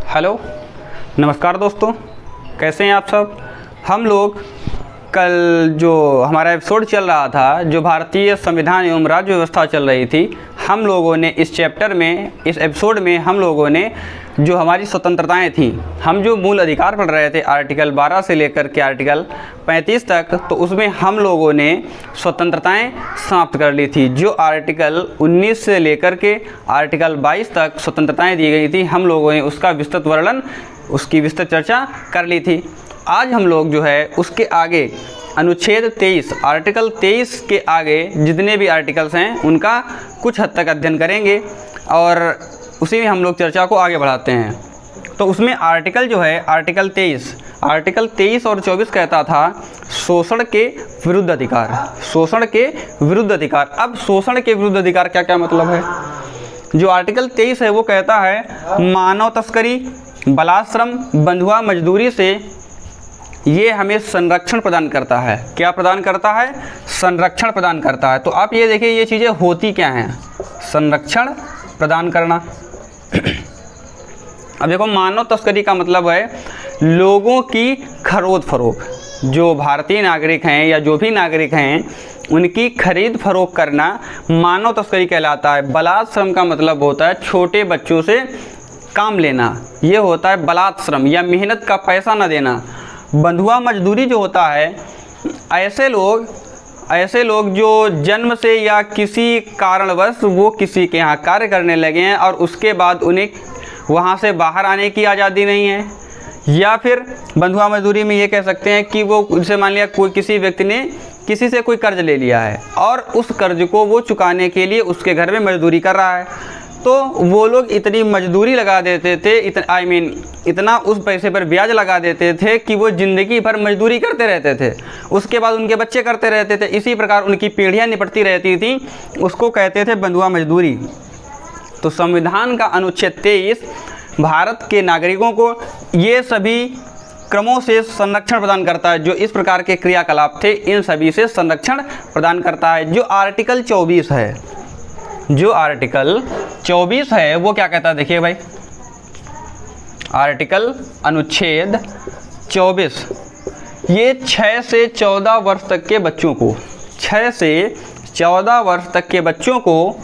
Hello, नमस्कार दोस्तों, कैसे हैं आप सब। हम लोग कल जो हमारा एपिसोड चल रहा था, जो भारतीय संविधान एवं राज्य व्यवस्था चल रही थी, हम लोगों ने इस चैप्टर में, इस एपिसोड में हम लोगों ने जो हमारी स्वतंत्रताएं थी, हम जो मूल अधिकार पढ़ रहे थे आर्टिकल 12 से लेकर के आर्टिकल 35 तक, तो उसमें हम लोगों ने स्वतंत्रताएं समाप्त कर ली थी। जो आर्टिकल 19 से लेकर के आर्टिकल 22 तक स्वतंत्रताएं दी गई थी, हम लोगों ने उसका विस्तृत वर्णन, उसकी विस्तृत चर्चा कर ली थी। आज हम लोग जो है उसके आगे अनुच्छेद 23, आर्टिकल 23 के आगे जितने भी आर्टिकल्स हैं उनका कुछ हद तक अध्ययन करेंगे और उसी में हम लोग चर्चा को आगे बढ़ाते हैं। तो उसमें आर्टिकल जो है आर्टिकल 23 और 24 कहता था शोषण के विरुद्ध अधिकार, शोषण के विरुद्ध अधिकार। अब शोषण के विरुद्ध अधिकार क्या क्या मतलब है। जो आर्टिकल 23 है वो कहता है मानव तस्करी, बलात्श्रम, बंधुआ मजदूरी से ये हमें संरक्षण प्रदान करता है। क्या प्रदान करता है? संरक्षण प्रदान करता है। तो आप ये देखिए ये चीज़ें होती क्या हैं। संरक्षण प्रदान करना। अब देखो, मानव तस्करी का मतलब है लोगों की खरीद फरोख्त। जो भारतीय नागरिक हैं या जो भी नागरिक हैं उनकी खरीद फरोख्त करना मानव तस्करी कहलाता है। बलात्श्रम का मतलब होता है छोटे बच्चों से काम लेना, ये होता है बलात्श्रम, या मेहनत का पैसा न देना। बंधुआ मजदूरी जो होता है, ऐसे लोग जो जन्म से या किसी कारणवश वो किसी के यहाँ कार्य करने लगे हैं और उसके बाद उन्हें वहाँ से बाहर आने की आज़ादी नहीं है। या फिर बंधुआ मजदूरी में ये कह सकते हैं कि वो, जैसे मान लिया कोई किसी व्यक्ति ने किसी से कोई कर्ज ले लिया है और उस कर्ज को वो चुकाने के लिए उसके घर में मजदूरी कर रहा है, तो वो लोग इतनी मजदूरी लगा देते थे, इतना उस पैसे पर ब्याज लगा देते थे कि वो ज़िंदगी भर मजदूरी करते रहते थे। उसके बाद उनके बच्चे करते रहते थे, इसी प्रकार उनकी पीढ़ियां निपटती रहती थी। उसको कहते थे बंधुआ मजदूरी। तो संविधान का अनुच्छेद 23 भारत के नागरिकों को ये सभी क्रमों से संरक्षण प्रदान करता है। जो इस प्रकार के क्रियाकलाप थे इन सभी से संरक्षण प्रदान करता है। जो आर्टिकल 24 है, जो आर्टिकल 24 है वो क्या कहता है, देखिए भाई। आर्टिकल अनुच्छेद 24 ये 6 से 14 वर्ष तक के बच्चों को, 6 से 14 वर्ष तक के बच्चों को,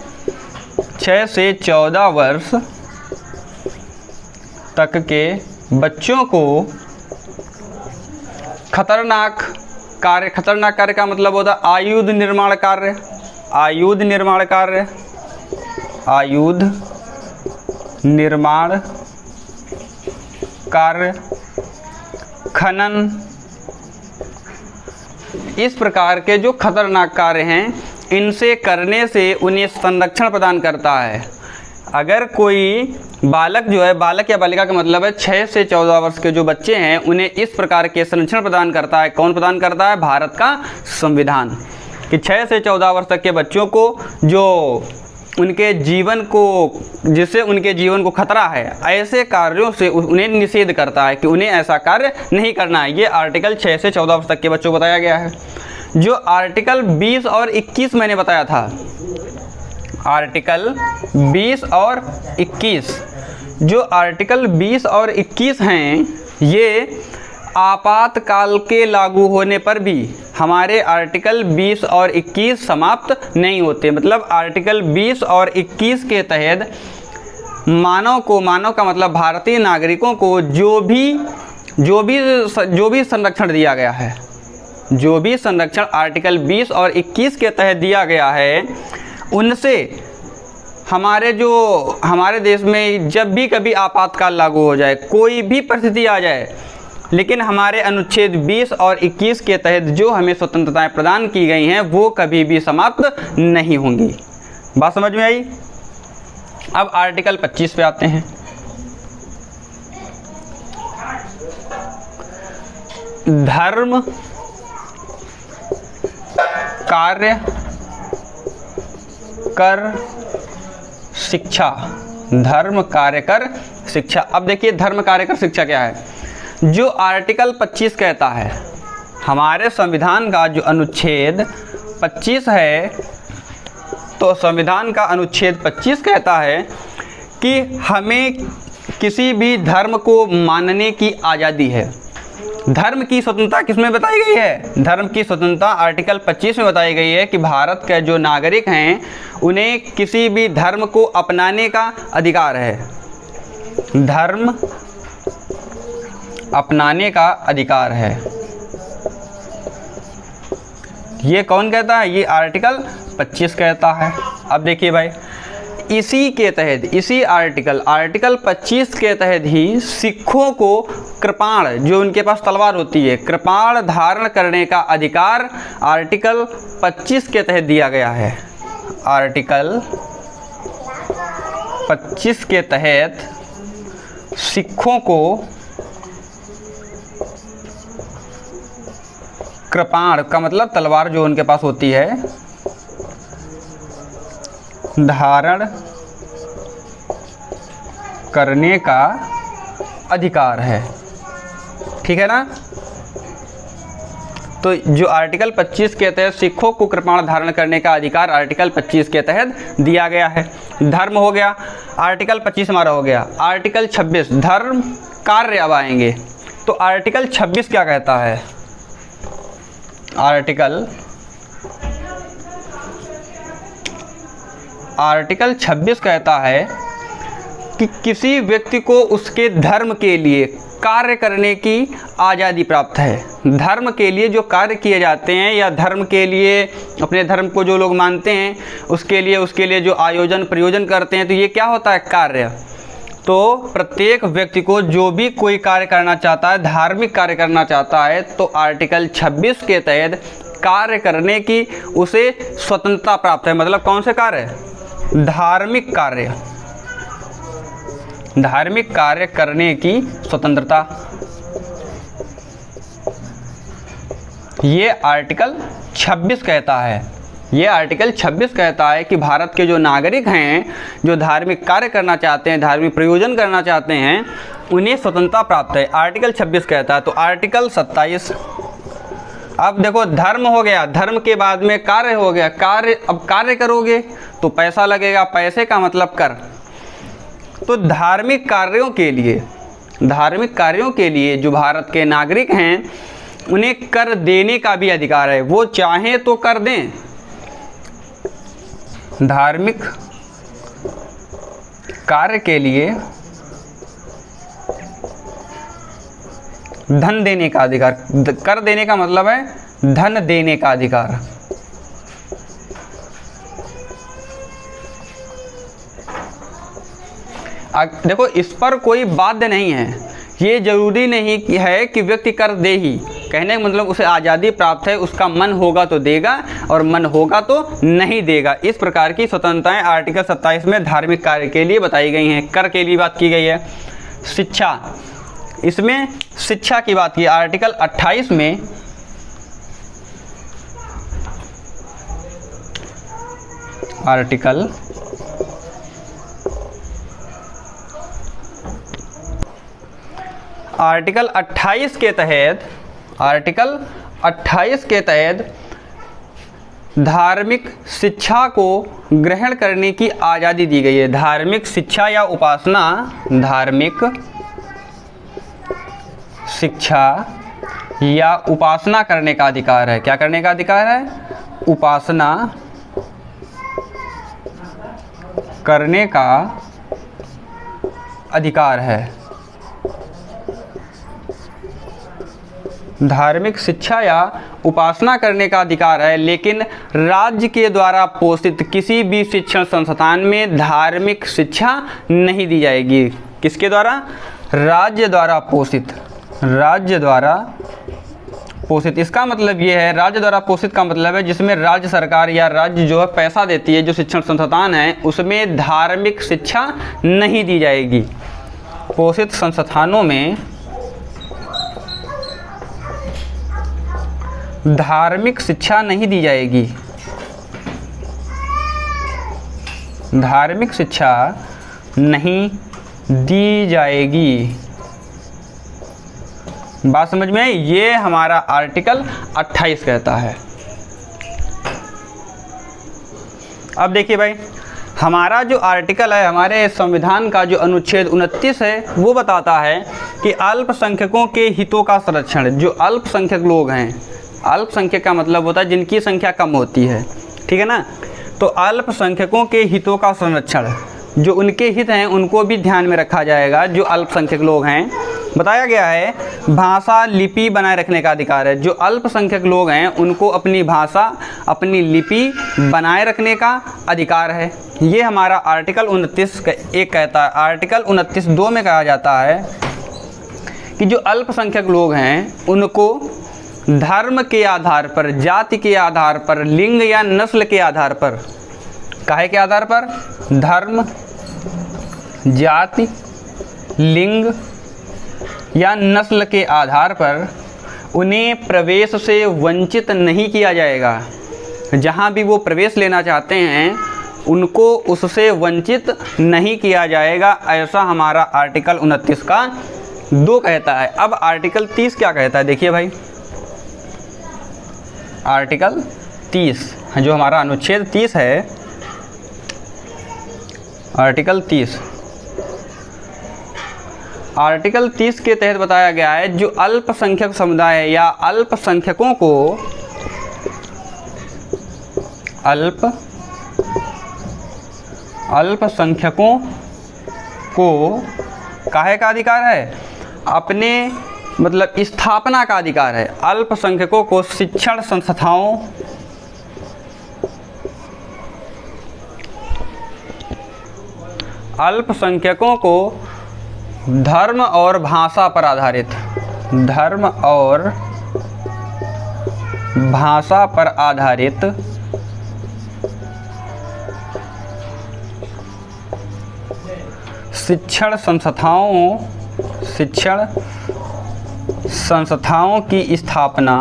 6 से 14 वर्ष तक के बच्चों को खतरनाक कार्य का मतलब होता है आयुध निर्माण कार्य, आयुध निर्माण कार्य, आयुध निर्माण कार्य, खनन, इस प्रकार के जो खतरनाक कार्य हैं इनसे करने से उन्हें संरक्षण प्रदान करता है। अगर कोई बालक जो है, बालक या बालिका का मतलब है 6 से 14 वर्ष के जो बच्चे हैं उन्हें इस प्रकार के संरक्षण प्रदान करता है। कौन प्रदान करता है? भारत का संविधान। कि 6 से 14 वर्ष तक के बच्चों को जो उनके जीवन को, जिससे उनके जीवन को खतरा है, ऐसे कार्यों से उन्हें निषेध करता है कि उन्हें ऐसा कार्य नहीं करना है। ये आर्टिकल 6 से 14 वर्ष तक के बच्चों को बताया गया है। जो आर्टिकल 20 और 21 मैंने बताया था, आर्टिकल 20 और 21, जो आर्टिकल 20 और 21 हैं ये आपातकाल के लागू होने पर भी हमारे आर्टिकल 20 और 21 समाप्त नहीं होते। मतलब आर्टिकल 20 और 21 के तहत मानव का मतलब भारतीय नागरिकों को जो भी संरक्षण दिया गया है, जो भी संरक्षण आर्टिकल 20 और 21 के तहत दिया गया है, उनसे हमारे देश में जब भी कभी आपातकाल लागू हो जाए, कोई भी परिस्थिति आ जाए, लेकिन हमारे अनुच्छेद 20 और 21 के तहत जो हमें स्वतंत्रताएं प्रदान की गई हैं वो कभी भी समाप्त नहीं होंगी। बात समझ में आई? अब आर्टिकल 25 पे आते हैं। धर्म, कार्य, कर, शिक्षा। धर्म, कार्य, कर, शिक्षा। अब देखिए धर्म, कार्य, कर, शिक्षा क्या है। जो आर्टिकल 25 कहता है, हमारे संविधान का जो अनुच्छेद 25 है, तो संविधान का अनुच्छेद 25 कहता है कि हमें किसी भी धर्म को मानने की आज़ादी है। धर्म की स्वतंत्रता किसमें बताई गई है? धर्म की स्वतंत्रता आर्टिकल 25 में बताई गई है कि भारत के जो नागरिक हैं उन्हें किसी भी धर्म को अपनाने का अधिकार है। धर्म अपनाने का अधिकार है। ये कौन कहता है? ये आर्टिकल 25 कहता है। अब देखिए भाई, इसी के तहत, इसी आर्टिकल 25 के तहत ही सिखों को कृपाण, जो उनके पास तलवार होती है, कृपाण धारण करने का अधिकार आर्टिकल 25 के तहत दिया गया है। आर्टिकल 25 के तहत सिखों को कृपाण का मतलब तलवार जो उनके पास होती है, धारण करने का अधिकार है। ठीक है ना? तो जो आर्टिकल 25 के तहत सिखों को कृपाण धारण करने का अधिकार आर्टिकल 25 के तहत दिया गया है। धर्म हो गया, आर्टिकल 25 हमारा हो गया। आर्टिकल 26 धर्म कार्य अब आएंगे। तो आर्टिकल 26 क्या कहता है? आर्टिकल 26 कहता है कि किसी व्यक्ति को उसके धर्म के लिए कार्य करने की आज़ादी प्राप्त है। धर्म के लिए जो कार्य किए जाते हैं या धर्म के लिए, अपने धर्म को जो लोग मानते हैं उसके लिए जो आयोजन प्रयोजन करते हैं, तो ये क्या होता है? कार्य। तो प्रत्येक व्यक्ति को जो भी कोई कार्य करना चाहता है, धार्मिक कार्य करना चाहता है, तो आर्टिकल 26 के तहत कार्य करने की उसे स्वतंत्रता प्राप्त है। मतलब कौन से कार्य? धार्मिक कार्य, धार्मिक कार्य करने की स्वतंत्रता। ये आर्टिकल 26 कहता है। ये आर्टिकल 26 कहता है कि भारत के जो नागरिक हैं, जो धार्मिक कार्य करना चाहते हैं, धार्मिक प्रयोजन करना चाहते हैं, उन्हें स्वतंत्रता प्राप्त है। आर्टिकल 26 कहता है। तो आर्टिकल 27, अब देखो, धर्म हो गया, धर्म के बाद में कार्य हो गया। कार्य, अब कार्य करोगे तो पैसा लगेगा, पैसे का मतलब कर। तो धार्मिक कार्यों के लिए जो भारत के नागरिक हैं उन्हें कर देने का भी अधिकार है। वो चाहें तो कर दें। धार्मिक कार्य के लिए धन देने का अधिकार, कर देने का मतलब है धन देने का अधिकार। देखो, इस पर कोई बाध्य नहीं है। ये जरूरी नहीं है कि व्यक्ति कर दे ही। कहने का मतलब उसे आज़ादी प्राप्त है, उसका मन होगा तो देगा और मन होगा तो नहीं देगा। इस प्रकार की स्वतंत्रताएं आर्टिकल 27 में धार्मिक कार्य के लिए बताई गई हैं। कर के लिए बात की गई है। शिक्षा, इसमें शिक्षा की बात की। आर्टिकल 28 में आर्टिकल 28 के तहत, आर्टिकल 28 के तहत धार्मिक शिक्षा को ग्रहण करने की आज़ादी दी गई है। धार्मिक शिक्षा या उपासना, धार्मिक शिक्षा या उपासना करने का अधिकार है। क्या करने का अधिकार है? उपासना करने का अधिकार है। धार्मिक शिक्षा या उपासना करने का अधिकार है, लेकिन राज्य के द्वारा पोषित किसी भी शिक्षण संस्थान में धार्मिक शिक्षा नहीं दी जाएगी। किसके द्वारा? राज्य द्वारा पोषित। राज्य द्वारा पोषित, इसका मतलब ये है, राज्य द्वारा पोषित का मतलब है जिसमें राज्य सरकार या राज्य जो है पैसा देती है, जो शिक्षण संस्थान है उसमें धार्मिक शिक्षा नहीं दी जाएगी। पोषित संस्थानों में धार्मिक शिक्षा नहीं दी जाएगी। धार्मिक शिक्षा नहीं दी जाएगी। बात समझ में आई? ये हमारा आर्टिकल 28 कहता है। अब देखिए भाई, हमारा जो आर्टिकल है, हमारे संविधान का जो अनुच्छेद 29 है, वो बताता है कि अल्पसंख्यकों के हितों का संरक्षण। जो अल्पसंख्यक लोग हैं, अल्पसंख्यक का मतलब होता है जिनकी संख्या कम होती है, ठीक है ना। तो अल्पसंख्यकों के हितों का संरक्षण, जो उनके हित हैं उनको भी ध्यान में रखा जाएगा। जो अल्पसंख्यक लोग हैं, बताया गया है भाषा लिपि बनाए रखने का अधिकार है। जो अल्पसंख्यक लोग हैं उनको अपनी भाषा, अपनी लिपि बनाए रखने का अधिकार है। ये हमारा आर्टिकल 29 एक कहता है। आर्टिकल 29(2) में कहा जाता है कि जो अल्पसंख्यक लोग हैं उनको धर्म के आधार पर, जाति के आधार पर, लिंग या नस्ल के आधार पर, काहे के आधार पर, धर्म, जाति, लिंग या नस्ल के आधार पर उन्हें प्रवेश से वंचित नहीं किया जाएगा। जहाँ भी वो प्रवेश लेना चाहते हैं उनको उससे वंचित नहीं किया जाएगा, ऐसा हमारा आर्टिकल 29 का 2 कहता है। अब आर्टिकल 30 क्या कहता है, देखिए भाई। आर्टिकल 30 जो हमारा अनुच्छेद 30 है, आर्टिकल 30, आर्टिकल 30 के तहत बताया गया है जो अल्पसंख्यक समुदाय या अल्पसंख्यकों को अल्पसंख्यकों को काहे का अधिकार है, अपने मतलब स्थापना का अधिकार है। अल्पसंख्यकों को शिक्षण संस्थाओं, अल्पसंख्यकों को धर्म और भाषा पर आधारित, धर्म और भाषा पर आधारित शिक्षण संस्थाओं की स्थापना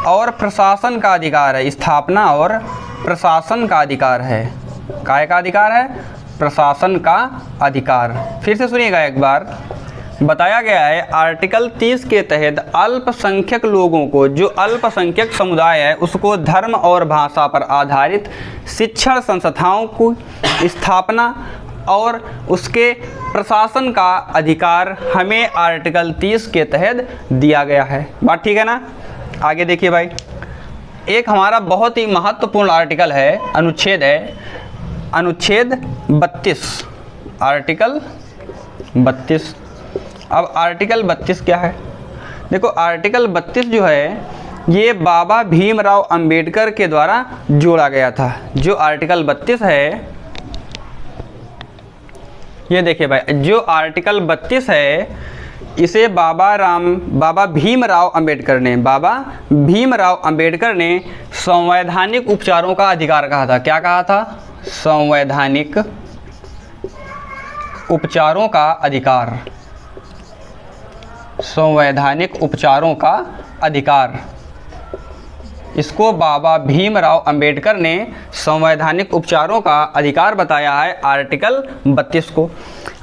और प्रशासन का अधिकार है। स्थापना और प्रशासन का अधिकार है। काय का अधिकार है, प्रशासन का अधिकार। फिर से सुनिएगा एक बार, बताया गया है आर्टिकल 30 के तहत अल्पसंख्यक लोगों को, जो अल्पसंख्यक समुदाय है उसको धर्म और भाषा पर आधारित शिक्षण संस्थाओं को स्थापना और उसके प्रशासन का अधिकार हमें आर्टिकल 30 के तहत दिया गया है। बात ठीक है ना। आगे देखिए भाई, एक हमारा बहुत ही महत्वपूर्ण आर्टिकल है, अनुच्छेद है, अनुच्छेद 32, आर्टिकल 32। अब आर्टिकल 32 क्या है, देखो आर्टिकल 32 जो है ये बाबा भीमराव अंबेडकर के द्वारा जोड़ा गया था। जो आर्टिकल 32 है, ये देखिए भाई, जो आर्टिकल 32 है इसे बाबा भीमराव अंबेडकर ने संवैधानिक उपचारों का अधिकार कहा था। क्या कहा था, संवैधानिक उपचारों का अधिकार, संवैधानिक उपचारों का अधिकार। इसको बाबा भीमराव अंबेडकर ने संवैधानिक उपचारों का अधिकार बताया है आर्टिकल 32 को।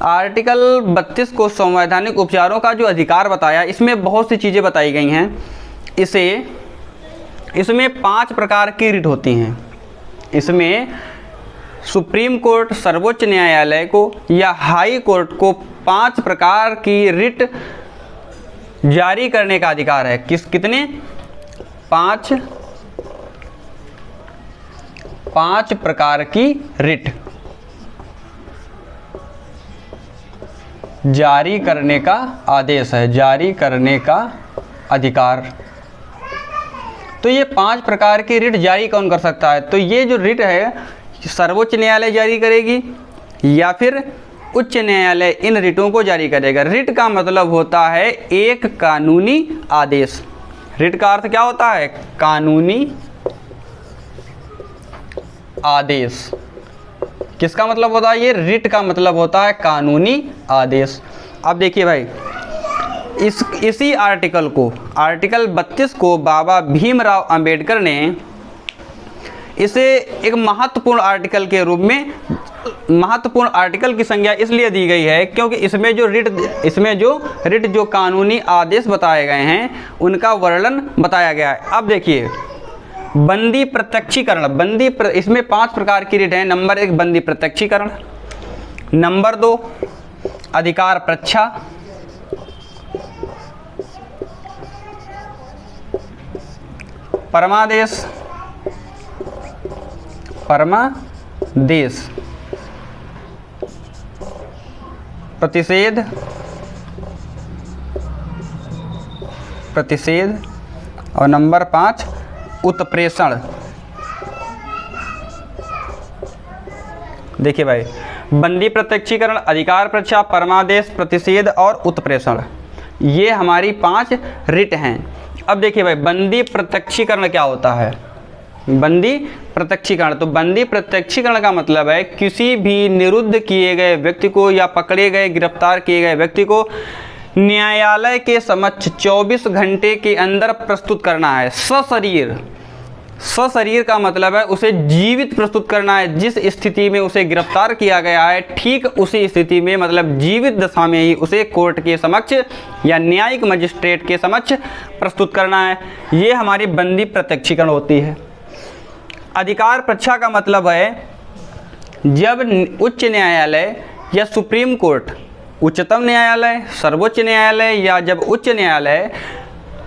आर्टिकल 32 को संवैधानिक उपचारों का जो अधिकार बताया, इसमें बहुत सी चीज़ें बताई गई हैं। इसमें 5 प्रकार की रिट होती हैं। इसमें सुप्रीम कोर्ट, सर्वोच्च न्यायालय को या हाई कोर्ट को 5 प्रकार की रिट जारी करने का अधिकार है। कितने, 5 प्रकार की रिट जारी करने का आदेश है, जारी करने का अधिकार। तो ये 5 प्रकार की रिट जारी कौन कर सकता है, तो ये जो रिट है सर्वोच्च न्यायालय जारी करेगी या फिर उच्च न्यायालय इन रिटों को जारी करेगा। रिट का मतलब होता है एक कानूनी आदेश। रिट का अर्थ क्या होता है, कानूनी आदेश। किसका मतलब होता है, ये रिट का मतलब होता है कानूनी आदेश। अब देखिए भाई, इसी आर्टिकल को, आर्टिकल 32 को बाबा भीमराव अंबेडकर ने इसे एक महत्वपूर्ण आर्टिकल के रूप में महत्वपूर्ण आर्टिकल की संज्ञा इसलिए दी गई है क्योंकि इसमें जो रिट जो कानूनी आदेश बताए गए हैं उनका वर्णन बताया गया है। अब देखिए, बंदी प्रत्यक्षीकरण, इसमें 5 प्रकार की रिट हैं। नंबर 1 बंदी प्रत्यक्षीकरण, नंबर 2 अधिकार प्रच्छा, परमादेश, प्रतिषेध और नंबर 5 उत्प्रेषण। देखिए भाई, बंदी प्रत्यक्षीकरण, अधिकार प्रच्छा, परमादेश, प्रतिषेध और उत्प्रेषण, ये हमारी 5 रिट हैं। अब देखिए भाई, बंदी प्रत्यक्षीकरण क्या होता है? बंदी प्रत्यक्षीकरण, तो बंदी प्रत्यक्षीकरण का मतलब है किसी भी निरुद्ध किए गए व्यक्ति को या पकड़े गए, गिरफ्तार किए गए व्यक्ति को न्यायालय के समक्ष 24 घंटे के अंदर प्रस्तुत करना है। सशरीर का मतलब है उसे जीवित प्रस्तुत करना है। जिस स्थिति में उसे गिरफ्तार किया गया है ठीक उसी स्थिति में, मतलब जीवित दशा में ही उसे कोर्ट के समक्ष या न्यायिक मजिस्ट्रेट के समक्ष प्रस्तुत करना है। ये हमारी बंदी प्रत्यक्षीकरण होती है। अधिकार प्रच्छा का मतलब है जब उच्च न्यायालय या सुप्रीम कोर्ट, उच्चतम न्यायालय, सर्वोच्च न्यायालय या जब उच्च न्यायालय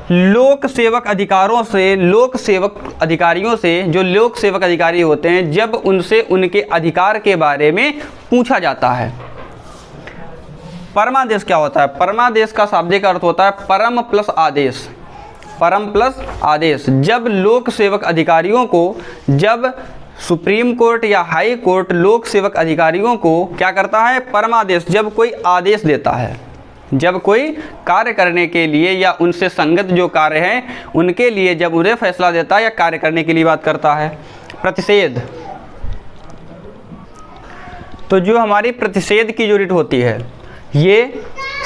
लोक सेवक अधिकारियों से जो लोक सेवक अधिकारी होते हैं, जब उनसे उनके अधिकार के बारे में पूछा जाता है। परमादेश क्या होता है? परमादेश का शाब्दिक अर्थ होता है परम प्लस आदेश। परम प्लस आदेश, जब लोक सेवक अधिकारियों को, जब सुप्रीम कोर्ट या हाई कोर्ट लोक सेवक अधिकारियों को क्या करता है? परमादेश, जब कोई आदेश देता है, जब कोई कार्य करने के लिए या उनसे संगत जो कार्य है उनके लिए जब उन्हें फैसला देता है या कार्य करने के लिए बात करता है। प्रतिषेध, तो जो हमारी प्रतिषेध की जो रिट होती है, ये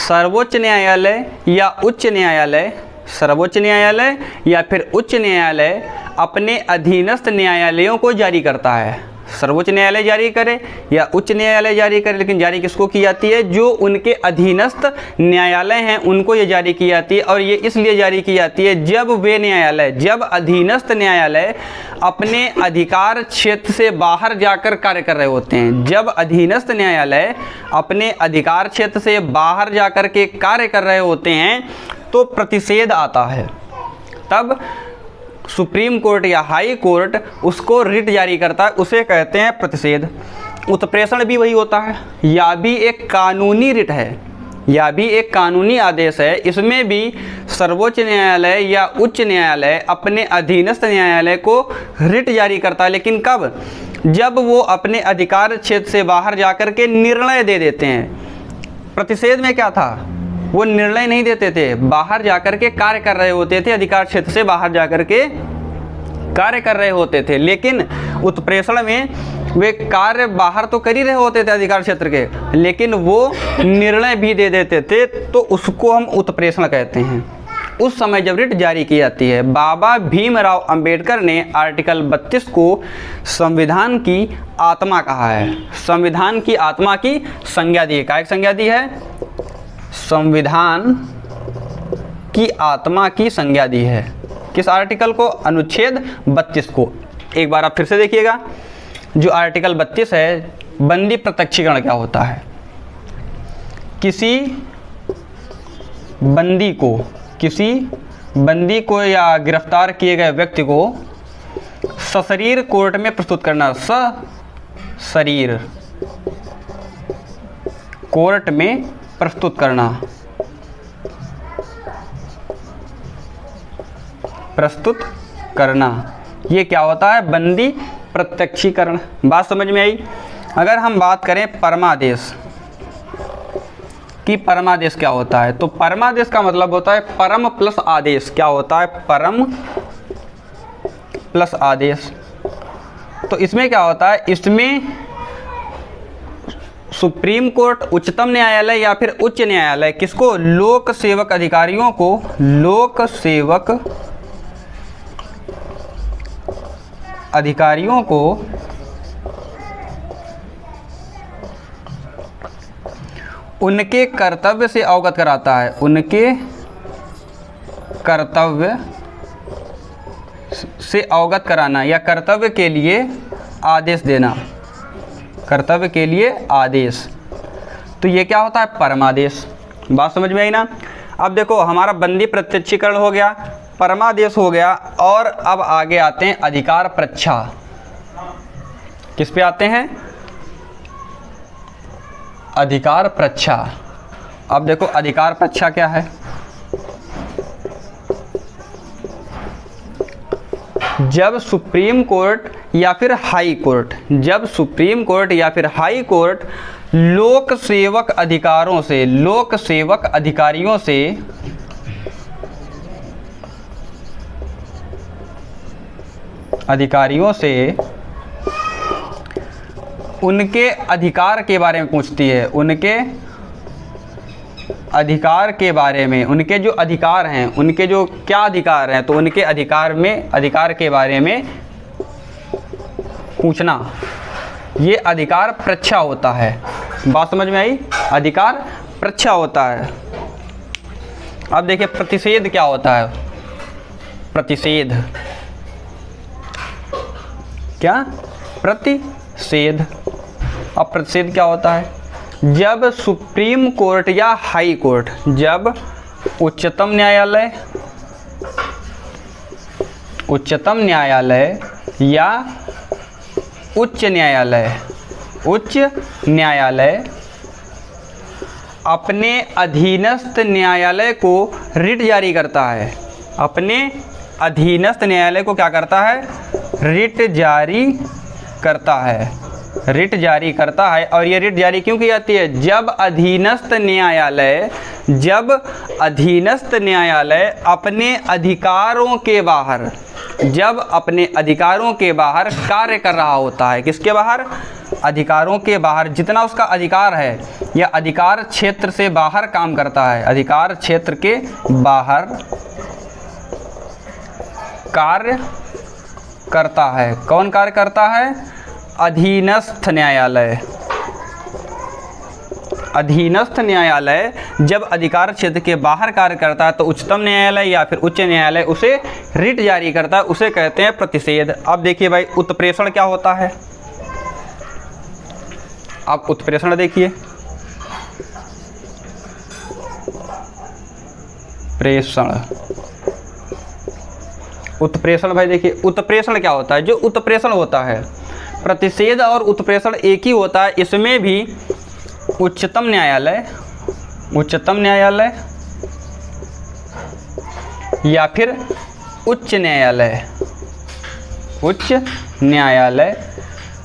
सर्वोच्च न्यायालय या उच्च न्यायालय, सर्वोच्च न्यायालय या फिर उच्च न्यायालय अपने अधीनस्थ न्यायालयों को जारी करता है। सर्वोच्च न्यायालय जारी करे या उच्च न्यायालय जारी करे, लेकिन जारी किसको की जाती है? जो उनके अधीनस्थ न्यायालय हैं उनको ये जारी की जाती है। और ये इसलिए जारी की जाती है जब वे न्यायालय, जब अधीनस्थ न्यायालय अपने अधिकार क्षेत्र से बाहर जाकर कार्य कर रहे होते हैं। जब अधीनस्थ न्यायालय अपने अधिकार क्षेत्र से बाहर जाकर के कार्य कर रहे होते हैं तो प्रतिषेध आता है। तब सुप्रीम कोर्ट या हाई कोर्ट उसको रिट जारी करता है, उसे कहते हैं प्रतिषेध। उत्प्रेषण भी वही होता है, या भी एक कानूनी रिट है, या भी एक कानूनी आदेश है। इसमें भी सर्वोच्च न्यायालय या उच्च न्यायालय अपने अधीनस्थ न्यायालय को रिट जारी करता है, लेकिन कब? जब वो अपने अधिकार क्षेत्र से बाहर जाकर के निर्णय दे देते हैं। प्रतिषेध में क्या था? वो निर्णय नहीं देते थे, बाहर जाकर के कार्य कर रहे होते थे, अधिकार क्षेत्र से बाहर जाकर के कार्य कर रहे होते थे। लेकिन उत्प्रेषण में वे कार्य बाहर तो कर ही रहे होते थे अधिकार क्षेत्र के, लेकिन वो निर्णय भी दे देते थे, तो उसको हम उत्प्रेषण कहते हैं। उस समय जब रिट जारी की जाती है, बाबा भीमराव अंबेडकर ने आर्टिकल 32 को संविधान की आत्मा कहा है। संविधान की आत्मा की संज्ञा दी है। क्या संज्ञा दी है? संविधान की आत्मा की संज्ञा दी है। किस आर्टिकल को? अनुच्छेद 32 को। एक बार आप फिर से देखिएगा, जो आर्टिकल 32 है, बंदी प्रत्यक्षीकरण क्या होता है? किसी बंदी को या गिरफ्तार किए गए व्यक्ति को सशरीर कोर्ट में प्रस्तुत करना। सशरीर कोर्ट में प्रस्तुत करना, ये क्या होता है? बंदी प्रत्यक्षीकरण। बात समझ में आई? अगर हम बात करें परमादेश कि परमादेश क्या होता है, तो परमादेश का मतलब होता है परम प्लस आदेश। क्या होता है? परम प्लस आदेश। तो इसमें क्या होता है? इसमें सुप्रीम कोर्ट, उच्चतम न्यायालय या फिर उच्च न्यायालय किसको? लोक सेवक अधिकारियों को, लोक सेवक अधिकारियों को उनके कर्तव्य से अवगत कराता है, उनके कर्तव्य से अवगत कराना या कर्तव्य के लिए आदेश देना, कर्तव्य के लिए आदेश। तो ये क्या होता है? परमादेश। बात समझ में आई ना? अब देखो हमारा बंदी प्रत्यक्षीकरण हो गया, परमादेश हो गया, और अब आगे आते हैं अधिकार प्रच्छा। किस पे आते हैं? अधिकार प्रच्छा। अब देखो अधिकार प्रच्छा क्या है? जब सुप्रीम कोर्ट या फिर हाई कोर्ट, जब सुप्रीम कोर्ट या फिर हाई कोर्ट लोक सेवक अधिकारों से, लोक सेवक अधिकारियों से उनके अधिकार के बारे में पूछती है, उनके अधिकार के बारे में, उनके जो अधिकार हैं, उनके जो क्या अधिकार हैं, तो उनके अधिकार के बारे में पूछना, ये अधिकार प्रच्छा होता है। बात समझ में आई? अधिकार प्रच्छा होता है। अब देखिए प्रतिषेध क्या होता है? प्रतिषेध क्या? प्रतिषेध। अब प्रतिषेध क्या होता है? जब सुप्रीम कोर्ट या हाई कोर्ट, जब उच्चतम न्यायालय या उच्च न्यायालय अपने अधीनस्थ न्यायालय को रिट जारी करता है, अपने अधीनस्थ न्यायालय को क्या करता है? रिट जारी करता है, रिट जारी करता है। और ये रिट जारी क्यों की जाती है? जब अधीनस्थ न्यायालय अपने अधिकारों के बाहर, जब अपने अधिकारों के बाहर कार्य कर रहा होता है। किसके बाहर? अधिकारों के बाहर। जितना उसका अधिकार है या अधिकार क्षेत्र से बाहर काम करता है, अधिकार क्षेत्र के बाहर कार्य करता है। कौन कार्य करता है? अधीनस्थ न्यायालय। अधीनस्थ न्यायालय जब अधिकार क्षेत्र के बाहर कार्य करता है तो उच्चतम न्यायालय या फिर उच्च न्यायालय उसे रिट जारी करता है, उसे कहते हैं प्रतिषेध। अब देखिए भाई उत्प्रेषण क्या होता है? आप उत्प्रेषण देखिए, प्रेषण, उत्प्रेषण भाई देखिए उत्प्रेषण क्या होता है? जो उत्प्रेषण होता है, प्रतिषेध और उत्प्रेषण एक ही होता है। इसमें भी उच्चतम न्यायालय या फिर उच्च न्यायालय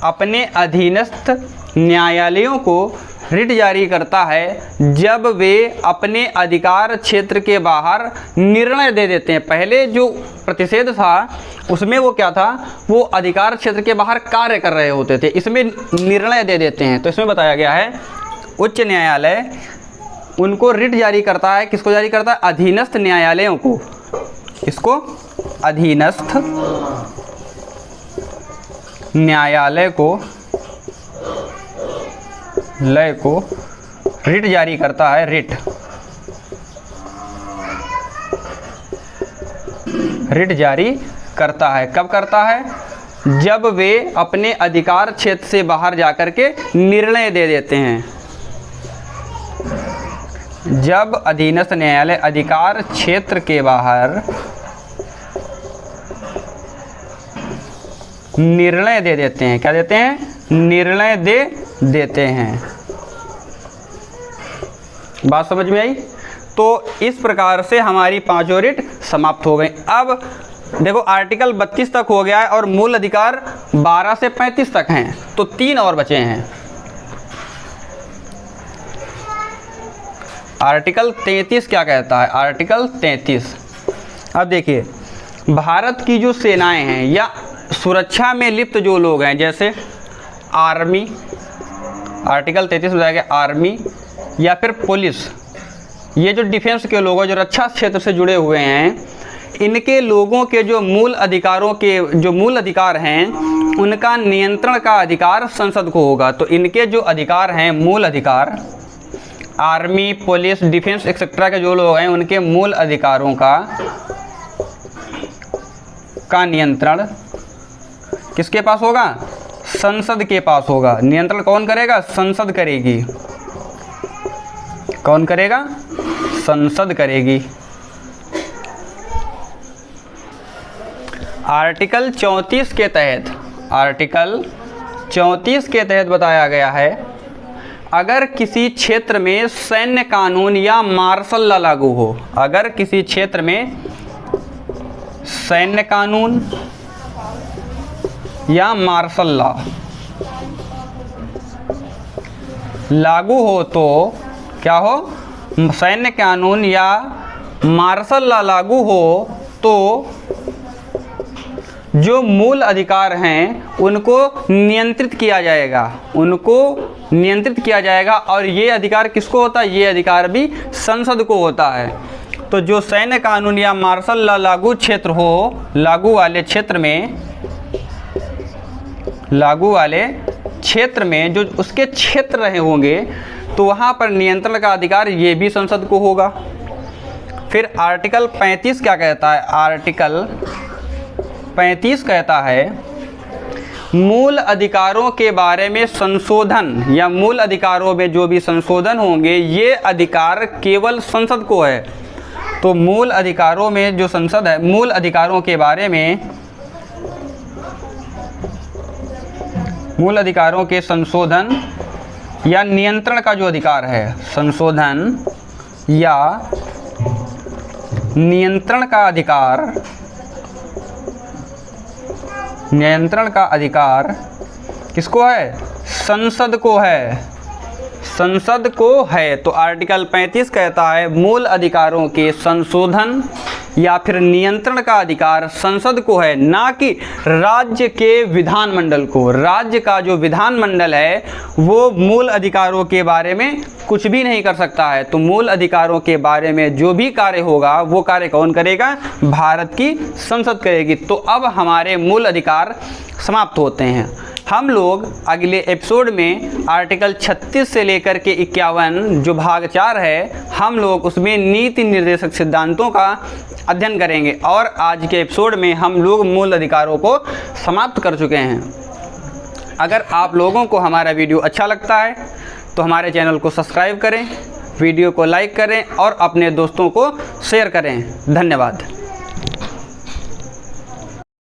अपने अधीनस्थ न्यायालयों को रिट जारी करता है जब वे अपने अधिकार क्षेत्र के बाहर निर्णय दे देते हैं। पहले जो प्रतिषेध था उसमें वो क्या था? वो अधिकार क्षेत्र के बाहर कार्य कर रहे होते थे, इसमें निर्णय दे देते हैं। तो इसमें बताया गया है उच्च न्यायालय उनको रिट जारी करता है। किसको जारी करता है? अधीनस्थ न्यायालयों को। इसको अधीनस्थ न्यायालय को रिट जारी करता है। रिट जारी करता है। कब करता है? जब वे अपने अधिकार क्षेत्र से बाहर जाकर के निर्णय दे देते हैं। जब अधीनस्थ न्यायालय अधिकार क्षेत्र के बाहर निर्णय दे देते हैं। क्या देते हैं? निर्णय दे देते हैं। बात समझ में आई? तो इस प्रकार से हमारी पांचों रिट समाप्त हो गई। अब देखो आर्टिकल 32 तक हो गया है और मूल अधिकार 12 से 35 तक हैं, तो 3 और बचे हैं। आर्टिकल 33 क्या कहता है? आर्टिकल 33 अब देखिए भारत की जो सेनाएं हैं या सुरक्षा में लिप्त जो लोग हैं, जैसे आर्मी, आर्टिकल 33 बताया गया आर्मी या फिर पुलिस, ये जो डिफेंस के लोग हैं, जो रक्षा क्षेत्र से जुड़े हुए हैं, इनके लोगों के जो मूल अधिकारों के जो मूल अधिकार हैं उनका नियंत्रण का अधिकार संसद को होगा। तो इनके जो अधिकार हैं, मूल अधिकार आर्मी, पुलिस, डिफेंस एक्सेट्रा के जो लोग हैं उनके मूल अधिकारों का नियंत्रण किसके पास होगा? संसद के पास होगा। नियंत्रण कौन करेगा? संसद करेगी। कौन करेगा? संसद करेगी। आर्टिकल 34 के तहत, आर्टिकल 34 के तहत बताया गया है, अगर किसी क्षेत्र में सैन्य कानून या मार्शल लॉ लागू हो, अगर किसी क्षेत्र में सैन्य कानून या मार्शल लॉ लागू हो तो क्या हो? सैन्य कानून या मार्शल लॉ लागू हो तो जो मूल अधिकार हैं उनको नियंत्रित किया जाएगा, उनको नियंत्रित किया जाएगा। और ये अधिकार किसको होता है? ये अधिकार भी संसद को होता है। तो जो सैन्य कानून या मार्शल लॉ लागू क्षेत्र हो, लागू वाले क्षेत्र में जो उसके क्षेत्र रहे होंगे तो वहाँ पर नियंत्रण का अधिकार ये भी संसद को होगा। फिर आर्टिकल 35 क्या कहता है? आर्टिकल 35 कहता है मूल अधिकारों के बारे में संशोधन या मूल अधिकारों में जो भी संशोधन होंगे ये अधिकार केवल संसद को है। तो मूल अधिकारों में जो संसद है, मूल अधिकारों के बारे में, मूल अधिकारों के संशोधन या नियंत्रण का जो अधिकार है, संशोधन या नियंत्रण का अधिकार, नियंत्रण का अधिकार किसको है? संसद को है, संसद को है। तो आर्टिकल 35 कहता है मूल अधिकारों के संशोधन या फिर नियंत्रण का अधिकार संसद को है, ना कि राज्य के विधानमंडल को। राज्य का जो विधानमंडल है वो मूल अधिकारों के बारे में कुछ भी नहीं कर सकता है। तो मूल अधिकारों के बारे में जो भी कार्य होगा वो कार्य कौन करेगा? भारत की संसद करेगी। तो अब हमारे मूल अधिकार समाप्त होते हैं। हम लोग अगले एपिसोड में आर्टिकल 36 से लेकर के 51 जो भाग 4 है, हम लोग उसमें नीति निर्देशक सिद्धांतों का अध्ययन करेंगे। और आज के एपिसोड में हम लोग मूल अधिकारों को समाप्त कर चुके हैं। अगर आप लोगों को हमारा वीडियो अच्छा लगता है तो हमारे चैनल को सब्सक्राइब करें, वीडियो को लाइक करें और अपने दोस्तों को शेयर करें। धन्यवाद।